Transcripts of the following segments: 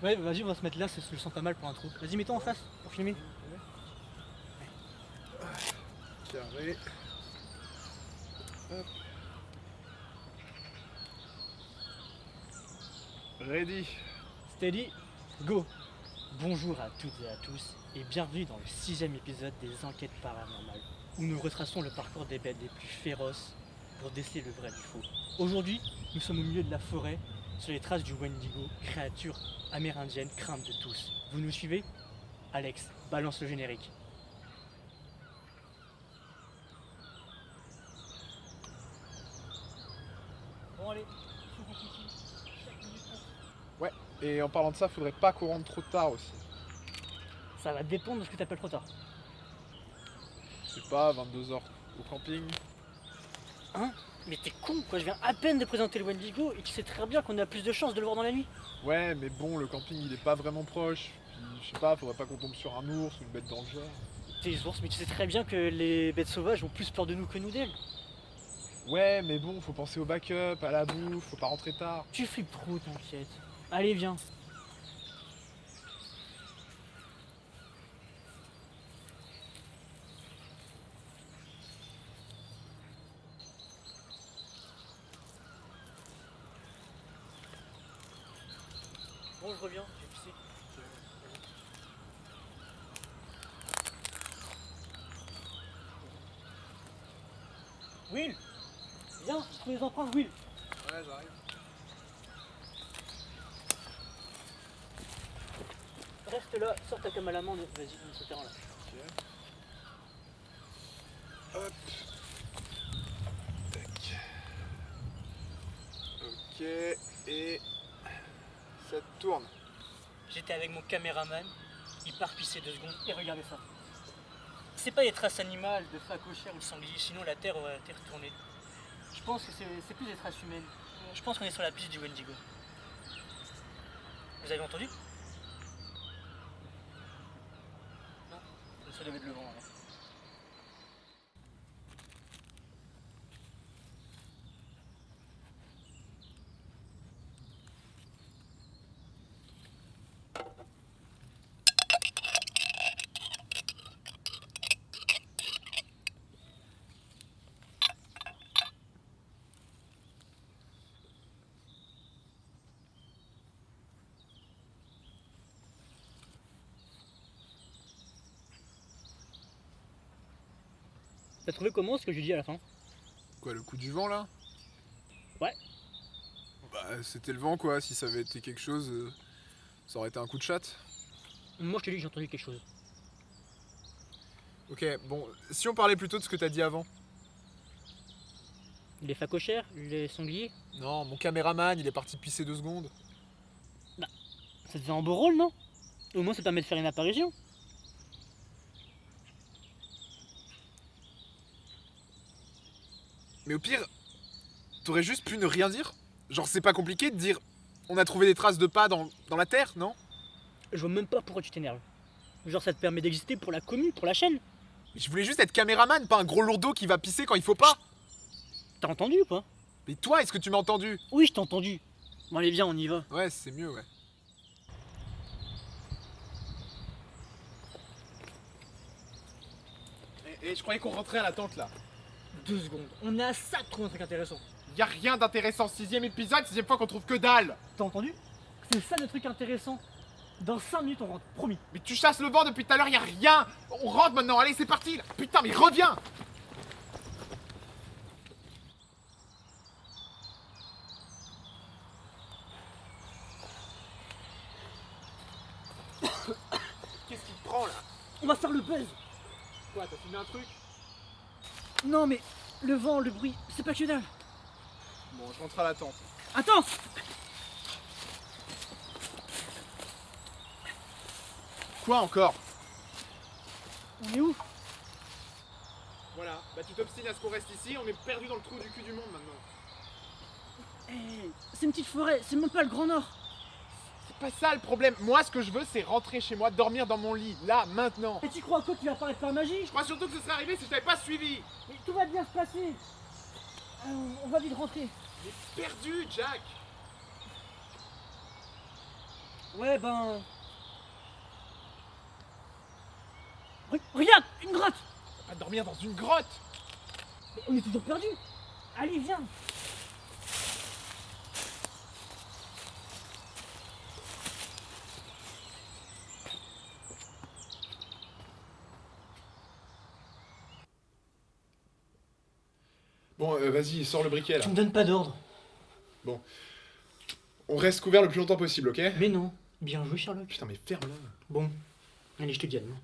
Ouais, vas-y, on va se mettre là, je le sens pas mal pour un trou. Vas-y, mets-toi en face pour filmer. Carré. Hop. Ready. Steady, go. Bonjour à toutes et à tous, et bienvenue dans le 6e épisode des Enquêtes paranormales, où nous retraçons le parcours des bêtes les plus féroces pour déceler le vrai du faux. Aujourd'hui, nous sommes au milieu de la forêt, sur les traces du Wendigo, créature amérindienne crainte de tous. Vous nous suivez? Alex, balance le générique. Bon allez, il faut qu'on continue. Chaque minute compte. Ouais, et en parlant de ça, faudrait pas qu'on rentre trop tard aussi. Ça va dépendre de ce que t'appelles trop tard. Je sais pas, 22h au camping. Hein? Mais t'es con quoi, je viens à peine de présenter le Wendigo et tu sais très bien qu'on a plus de chances de le voir dans la nuit. Ouais, mais bon, le camping il est pas vraiment proche. Puis je sais pas, faudrait pas qu'on tombe sur un ours ou une bête dans le genre. Des ours, mais tu sais très bien que les bêtes sauvages ont plus peur de nous que nous d'elles. Ouais, mais bon, faut penser au backup, à la bouffe, faut pas rentrer tard. Tu flippes trop, t'inquiète. Allez, viens. Bon, je reviens, j'ai pissé. Will! Viens, je trouve les empreintes, Will! Ouais, j'arrive. Reste là, sors ta cam à la main, vas-y, on se terrain là. Hop. Tac. Ok, et ça tourne. J'étais avec mon caméraman, il part pisser 2 secondes et regardez ça. C'est pas les traces animales de phacochère ou de sanglier, sinon la terre aurait été retournée. Je pense que c'est plus des traces humaines. Je pense qu'on est sur la piste du Wendigo. Vous avez entendu? Non? On se levait de le vent alors. T'as trouvé comment ce que je lui dis à la fin? Quoi, le coup du vent là? Ouais. Bah, c'était le vent quoi, si ça avait été quelque chose, ça aurait été un coup de chatte. Moi je te dis que j'ai entendu quelque chose. Ok, bon, si on parlait plutôt de ce que t'as dit avant. Les phacochères, les sangliers, Non, mon caméraman, il est parti pisser 2 secondes. ça te fait un beau rôle, non? Au moins ça permet de faire une apparition. Mais au pire, t'aurais juste pu ne rien dire. Genre, c'est pas compliqué de dire on a trouvé des traces de pas dans la terre, non? Je vois même pas pourquoi tu t'énerves. Genre ça te permet d'exister pour la commune, pour la chaîne. Je voulais juste être caméraman, pas un gros lourdeau qui va pisser quand il faut pas. T'as entendu ou pas? Mais toi, est-ce que tu m'as entendu? Oui, je t'ai entendu. Bon allez viens, on y va. Ouais, c'est mieux, ouais. Et je croyais qu'on rentrait à la tente là. 2 secondes. On est à ça de trouver un truc intéressant. Y a rien d'intéressant, 6ème épisode, 6ème fois qu'on trouve que dalle. T'as entendu? C'est ça le truc intéressant. Dans 5 minutes on rentre, promis. Mais tu chasses le vent depuis tout à l'heure, y a rien. On rentre maintenant, allez, c'est parti là. Putain, mais reviens. Qu'est-ce qui te prend là? On va faire le buzz. Quoi, t'as fumé un truc? Non mais le vent, le bruit, c'est pas que dalle. Bon, je rentre à la tente. Attends. Quoi encore? On est où? Voilà, bah tu t'obstines à ce qu'on reste ici, on est perdu dans le trou du cul du monde maintenant. Eh, c'est une petite forêt, c'est même pas le Grand Nord. C'est pas ça le problème, moi ce que je veux c'est rentrer chez moi, dormir dans mon lit, là, maintenant. Et tu crois quoi, tu vas apparaître par magie? Je crois surtout que ce serait arrivé si je t'avais pas suivi. Mais tout va bien se passer. On va vite rentrer. Il est perdu, Jack. Ouais, ben... Regarde, une grotte. Pas dormir dans une grotte. Mais on est toujours perdu. Allez, viens. Bon, vas-y, sors le briquet là. Tu me donnes pas d'ordre. On reste couvert le plus longtemps possible, ok? Mais non. Bien joué, Sherlock. Putain, mais ferme-la. Bon. Allez, je te dis à demain.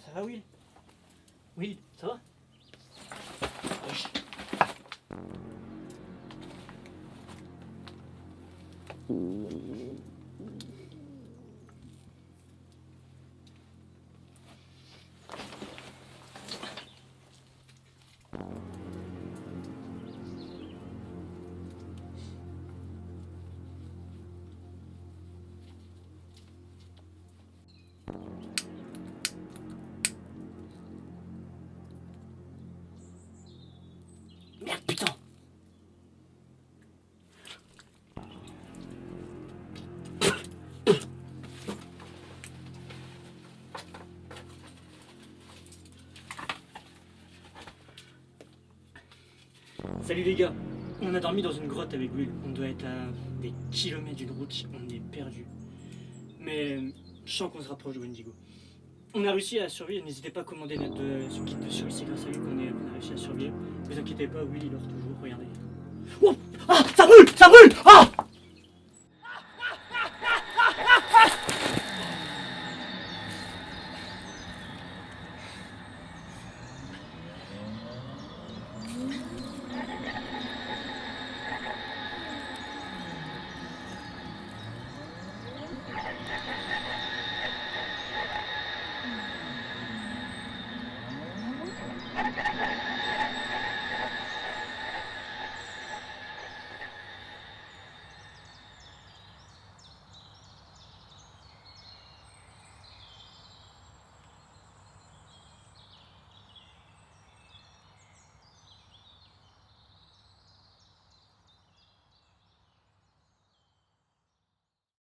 Ça va, Will? Will, ça va? Wesh. Merde, putain! Salut les gars, on a dormi dans une grotte avec Will. On doit être à des kilomètres d'une route, on est perdu. Mais je sens qu'on se rapproche de Wendigo. On a réussi à survivre, n'hésitez pas à commander notre ce guide de survie, c'est grâce à lui qu'on a réussi à survivre. Ne vous inquiétez pas, Will il dort toujours, regardez.